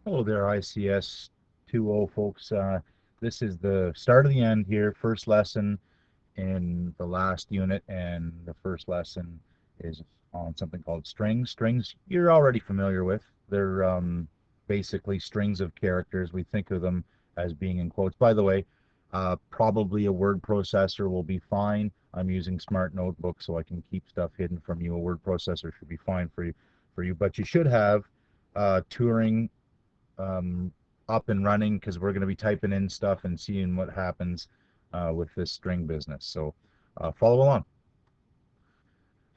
Hello there, ICS 2.0 folks. This is the start of the end here, first lesson in the last unit, and the first lesson is on something called strings. Strings you're already familiar with. They're basically strings of characters. We think of them as being in quotes. By the way, probably a word processor will be fine. I'm using Smart Notebook so I can keep stuff hidden from you. A word processor should be fine for you, but you should have Turing um, up and running because we're going to be typing in stuff and seeing what happens with this string business. So follow along.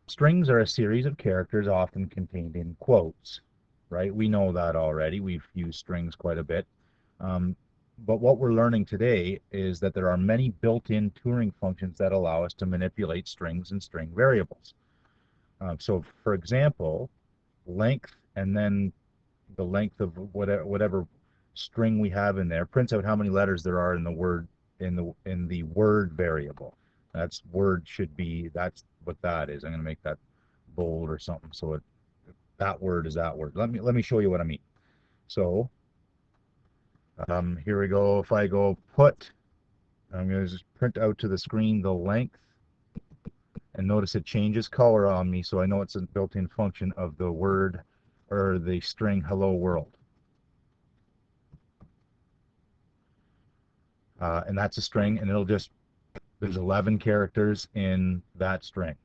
Strings are a series of characters often contained in quotes, right? We know that already. We've used strings quite a bit. Um, but what we're learning today is that there are many built-in Turing functions that allow us to manipulate strings and string variables. So for example, length and then the length of whatever string we have in there prints out how many letters there are in the word in the word variable. That's word should be that's what that is. I'm going to make that bold or something so that word is that word. Let me show you what I mean. So here we go. If I go put, I'm going to just print out to the screen the length, and notice it changes color on me, so I know it's a built-in function of the word or the string hello world. And that's a string, and there's 11 characters in that string.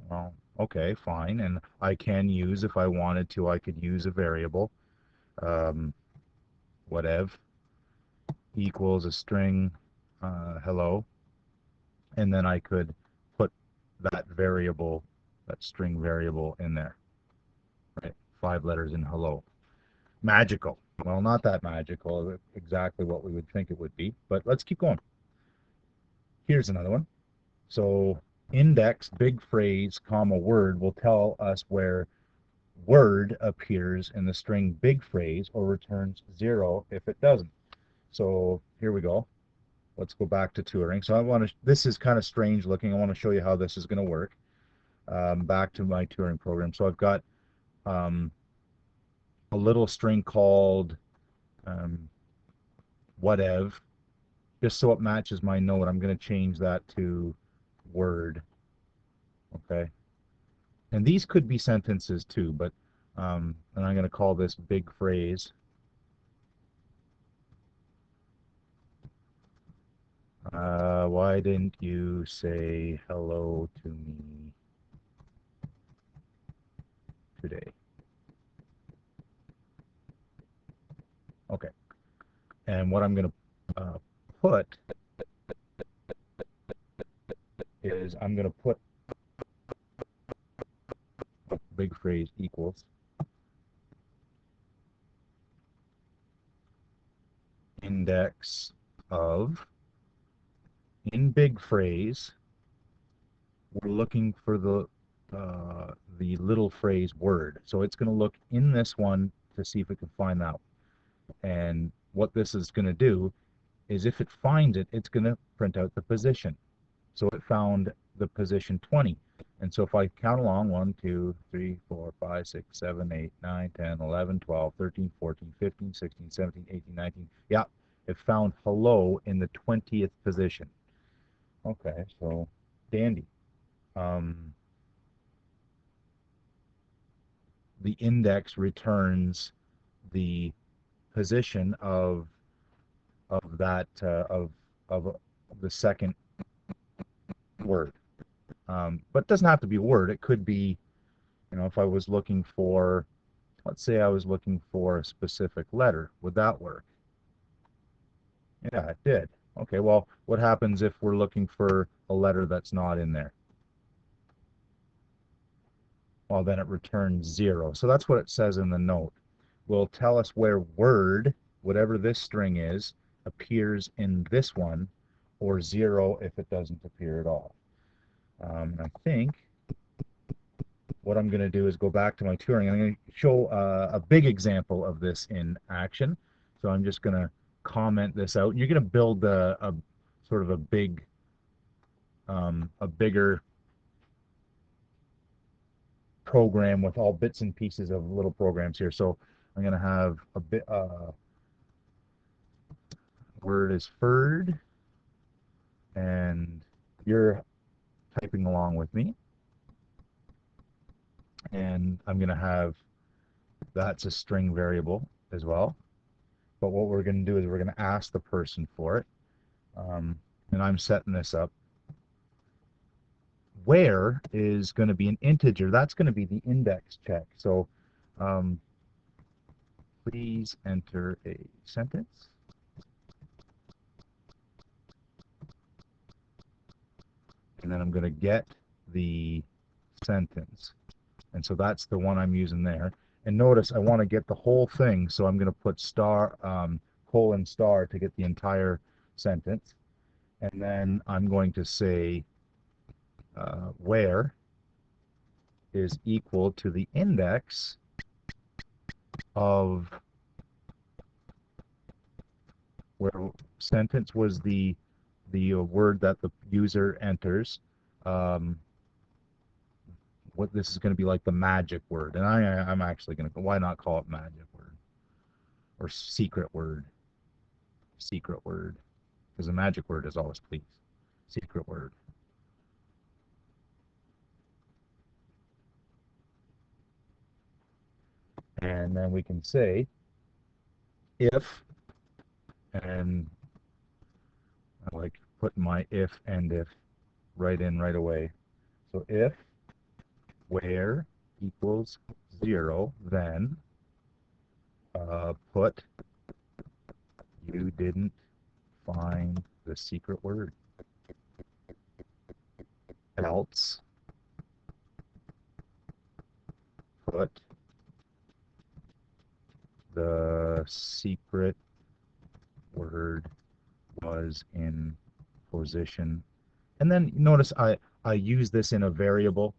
Well, okay, fine, and I can use, if I wanted to, I could use a variable, um, whatever, equals a string hello, and then I could put that variable, that string variable in there, right? 5 letters in hello. Magical. Well, not that magical, exactly what we would think it would be, but let's keep going. Here's another one. So index, big phrase, comma, word will tell us where word appears in the string big phrase or returns 0 if it doesn't. So here we go. Let's go back to Turing. So this is kind of strange looking. I want to show you how this is going to work. Back to my Turing program. So I've got um, a little string called um, whatever, just so it matches my note. I'm going to change that to word. Okay. And these could be sentences too, but and I'm going to call this big phrase. Why didn't you say hello to me today? Okay. And what I'm going to put is I'm going to put big phrase equals index of, in big phrase, we're looking for the little phrase word. So it's going to look in this one to see if it can find that. And what this is going to do is if it finds it, it's going to print out the position. So it found the position 20. And so if I count along, 1, 2, 3, 4, 5, 6, 7, 8, 9, 10, 11, 12, 13, 14, 15, 16, 17, 18, 19. Yeah, it found hello in the 20th position. Okay, so dandy. Um, the index returns the position of of the second word. But it doesn't have to be a word. It could be, if I was looking for, let's say I was looking for a specific letter, would that work? Yeah, it did. Okay, well, what happens if we're looking for a letter that's not in there? Well, then it returns 0. So that's what it says in the note. Will tell us where word, whatever this string is, appears in this one, or 0 if it doesn't appear at all. I think what I'm going to do is go back to my Turing. I'm going to show a big example of this in action. So I'm just going to comment this out. And you're going to build a sort of a bigger program with all bits and pieces of little programs here. So I'm going to have a bit, word is furred, and you're typing along with me. And I'm going to have, that's a string variable as well. But what we're going to do is we're going to ask the person for it. And I'm setting this up. Where is going to be an integer. That's going to be the index check. So um, please enter a sentence. And then I'm going to get the sentence. And so that's the one I'm using there. And notice I want to get the whole thing, so I'm going to put star, colon star to get the entire sentence. And then I'm going to say where is equal to the index of where sentence was the word that the user enters. What this is going to be like the magic word, and I'm actually going to, why not call it magic word or secret word? Secret word, because the magic word is always please. Secret word. And then we can say if, and I like putting my if and if right in right away. So if where equals 0, then put you didn't find the secret word. Else put the secret word was in position. And then notice I use this in a variable,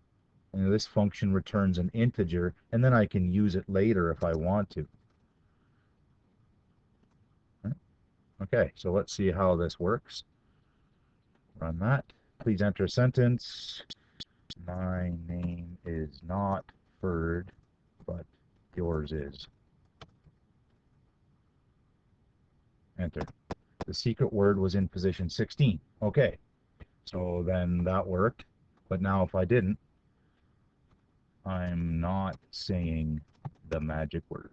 and this function returns an integer, and then I can use it later if I want to. Okay, so let's see how this works. Run that. Please enter a sentence. My name is not Ferd, but yours is. Enter. The secret word was in position 16. Okay, so then that worked. But now if I didn't, I'm not saying the magic word.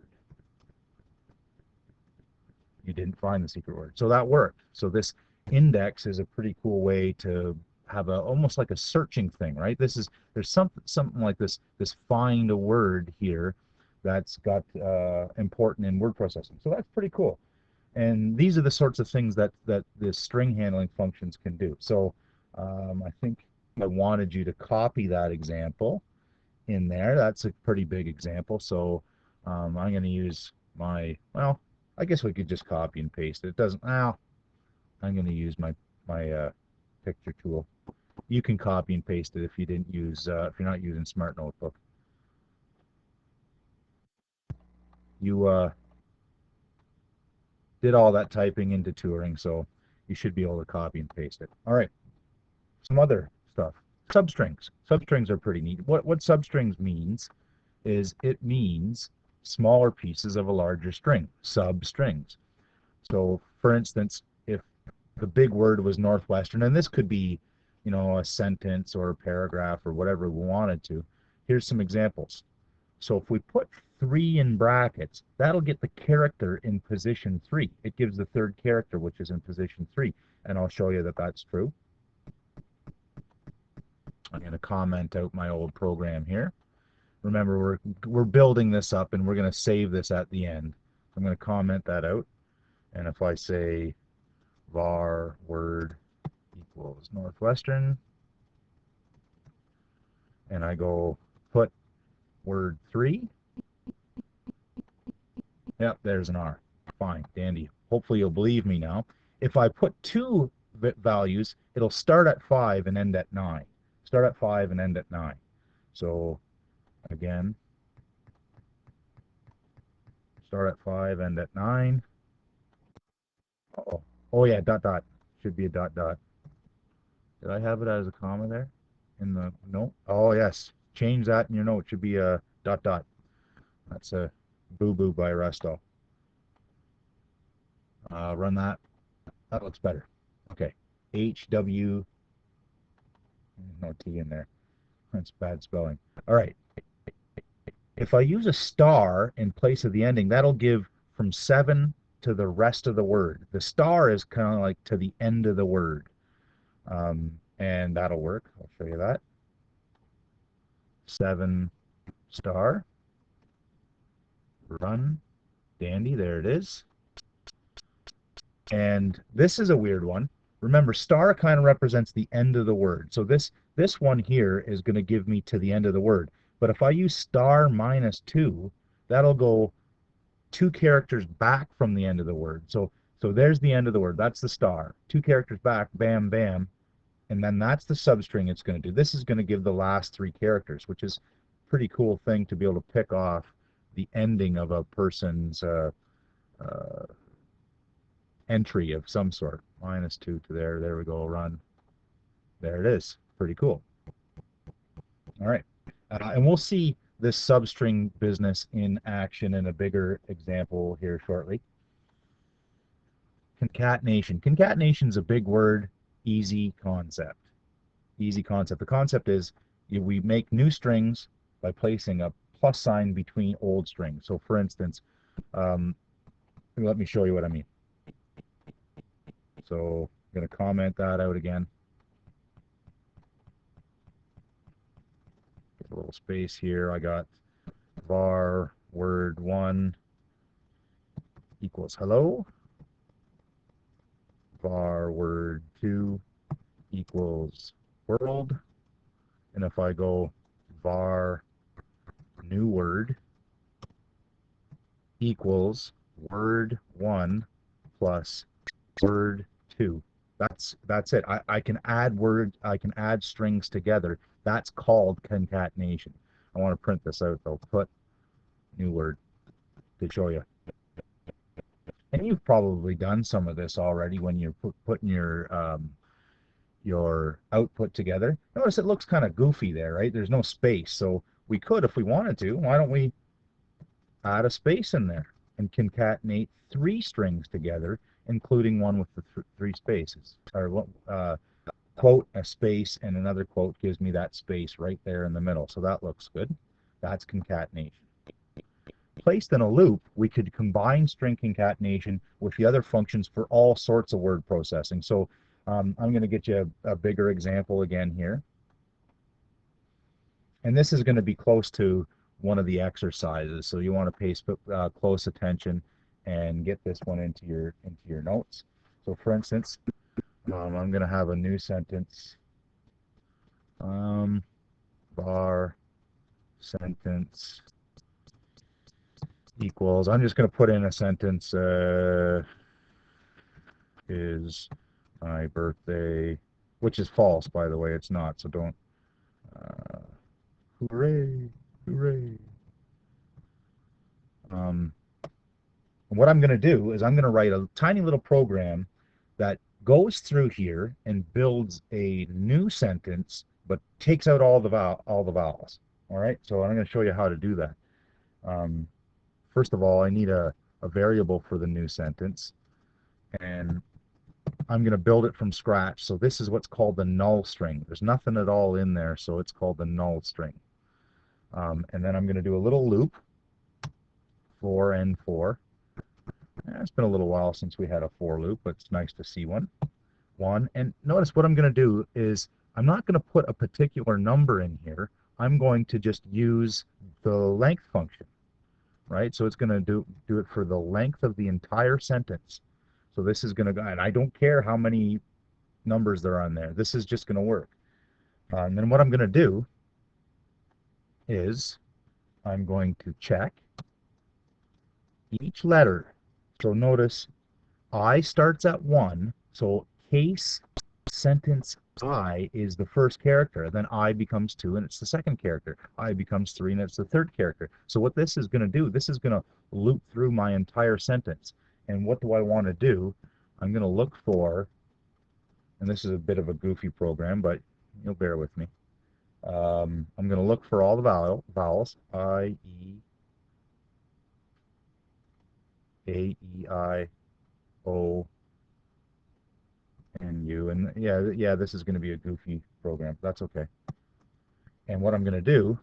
You didn't find the secret word. So that worked. So this index is a pretty cool way to have a almost like a searching thing, right? There's something like this find a word here that's got important in word processing. So that's pretty cool. And these are the sorts of things that the string handling functions can do. So I think I wanted you to copy that example in there. That's a pretty big example. So I'm going to use my, well, I guess we could just copy and paste it. It doesn't, well, I'm going to use my picture tool. You can copy and paste it if you didn't use, if you're not using Smart Notebook. You did all that typing into Turing, so you should be able to copy and paste it. All right, some other stuff. Substrings. Substrings are pretty neat. What substrings means is it means smaller pieces of a larger string, substrings. So, for instance, if the big word was Northwestern, and this could be, you know, a sentence or a paragraph or whatever we wanted to, here's some examples. So if we put 3 in brackets, that'll get the character in position 3. It gives the third character, which is in position 3. And I'll show you that that's true. I'm going to comment out my old program here. Remember, we're building this up, and we're going to save this at the end. I'm going to comment that out. And if I say var word equals Northwestern, and I go put word 3, yep, there's an R. Fine, dandy. Hopefully you'll believe me now. If I put 2 values, it'll start at 5 and end at 9. Start at 5 and end at 9. So again, start at 5, end at 9. Oh yeah, dot dot. Should be a dot dot. Did I have it as a comma there? In the note? Oh yes. Change that in your note. It should be a dot dot. That's a Boo Boo by Resto. Run that. That looks better. Okay. HW, no T in there. That's bad spelling. All right. If I use a star in place of the ending, that'll give from 7 to the rest of the word. The star is kind of like to the end of the word. And that'll work. I'll show you that. 7 star. Run. Dandy. There it is. And this is a weird one. Remember, star kind of represents the end of the word. So this one here is going to give me to the end of the word. But if I use star -2, that'll go 2 characters back from the end of the word. So there's the end of the word. That's the star. 2 characters back, bam, bam. And then that's the substring it's going to do. This is going to give the last 3 characters, which is a pretty cool thing to be able to pick off the ending of a person's uh, entry of some sort. -2 to there. There we go. Run. There it is. Pretty cool. All right. And we'll see this substring business in action in a bigger example here shortly. Concatenation. Concatenation is a big word, easy concept. Easy concept. The concept is we make new strings by placing a plus sign between old strings. So for instance, let me show you what I mean. So I'm going to comment that out again. Get a little space here. I got var word1 equals hello. Var word2 equals world. And if I go var new word equals word1 plus word2. That's it. I can add strings together. That's called concatenation. I want to print this out though. Put new word to show you. And you've probably done some of this already when you're putting your output together. Notice it looks kind of goofy there, right? There's no space. So we could, if we wanted to, why don't we add a space in there and concatenate 3 strings together, including one with the 3 spaces. Or quote, a space, and another quote gives me that space right there in the middle. So that looks good. That's concatenation. Placed in a loop, we could combine string concatenation with the other functions for all sorts of word processing. So I'm going to get you a bigger example again here. And this is going to be close to one of the exercises. So you want to pay close attention and get this one into your notes. So for instance, I'm going to have a new sentence. Var sentence equals, I'm just going to put in a sentence, is my birthday, which is false, by the way. It's not, so don't, hooray, hooray. What I'm going to do is I'm going to write a tiny little program that goes through here and builds a new sentence, but takes out all the vowels. All right, so I'm going to show you how to do that. First of all, I need a variable for the new sentence, and I'm going to build it from scratch. So this is what's called the null string. There's nothing at all in there, so it's called the null string. And then I'm going to do a little loop, for and for. It's been a little while since we had a for loop, but it's nice to see one. And notice what I'm going to do is I'm not going to put a particular number in here. I'm going to just use the length function, right? So it's going to do it for the length of the entire sentence. So this is going to go, and I don't care how many numbers there are on there. This is just going to work. And then what I'm going to do is I'm going to check each letter. So notice I starts at 1, so case sentence I is the first character, then I becomes 2 and it's the second character. I becomes 3 and it's the third character. So what this is going to do, this is going to loop through my entire sentence. And what do I want to do? I'm going to look for, and this is a bit of a goofy program, but you'll bear with me. I'm going to look for all the vowels, I, E, A, E, I, O, and U. And yeah, this is going to be a goofy program. That's okay. And what I'm going to do,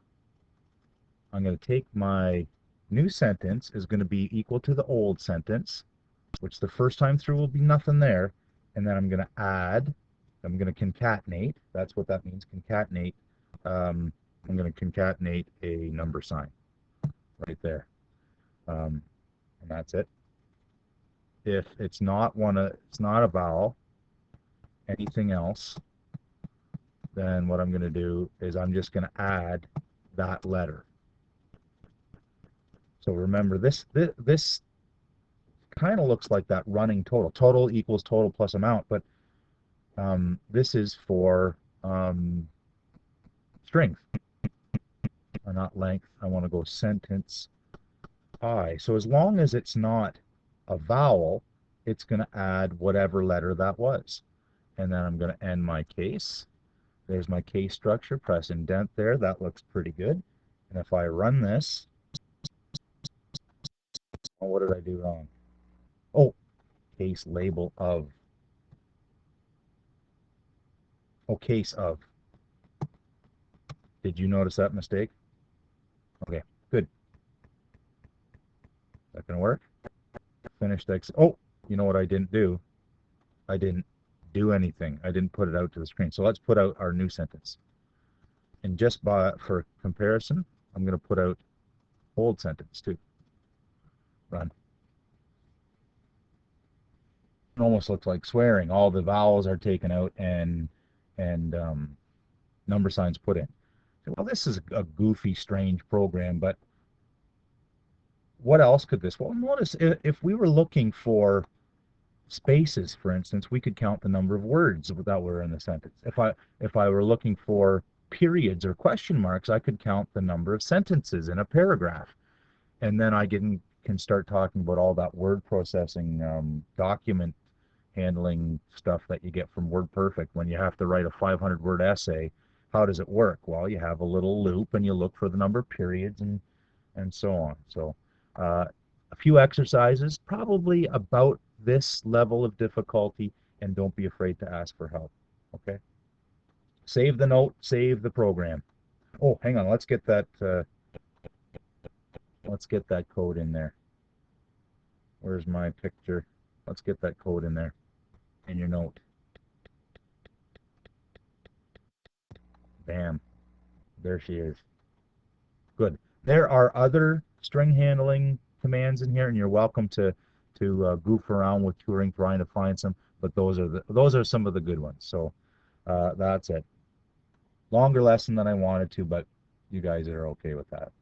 I'm going to take my new sentence is going to be equal to the old sentence, which the first time through will be nothing there. And then I'm going to add, I'm going to concatenate. That's what that means, concatenate. I'm going to concatenate a number sign right there. And that's it. If it's not it's not a vowel, anything else, then what I'm going to do is I'm just going to add that letter. So remember, this kind of looks like that running total. Total equals total plus amount, but this is for strength, not length. I want to go sentence I. So as long as it's not a vowel, it's going to add whatever letter that was. And then I'm going to end my case. There's my case structure. Press indent there. That looks pretty good. And if I run this, oh, what did I do wrong? Oh, case label of. Oh, case of. Did you notice that mistake? Okay, good. That can work. Finished X. Oh, you know what I didn't do? I didn't do anything. I didn't put it out to the screen. So let's put out our new sentence. And just for comparison, I'm going to put out old sentence too. Run. It almost looks like swearing. All the vowels are taken out and number signs put in. Well, this is a goofy, strange program, but what else could this? Well, notice if we were looking for spaces, for instance, we could count the number of words that were in the sentence. If I were looking for periods or question marks, I could count the number of sentences in a paragraph. And then I can start talking about all that word processing, document handling stuff that you get from WordPerfect when you have to write a 500-word essay. How does it work? Well, you have a little loop and you look for the number of periods and so on. So a few exercises, probably about this level of difficulty, and don't be afraid to ask for help. Okay? Save the note, save the program. Oh, hang on, let's get that code in there. Where's my picture? Let's get that code in there in your note. Bam. There she is. Good. There are other string handling commands in here, and you're welcome to goof around with Turing trying to find some, but those are some of the good ones. So that's it. Longer lesson than I wanted to, but you guys are okay with that.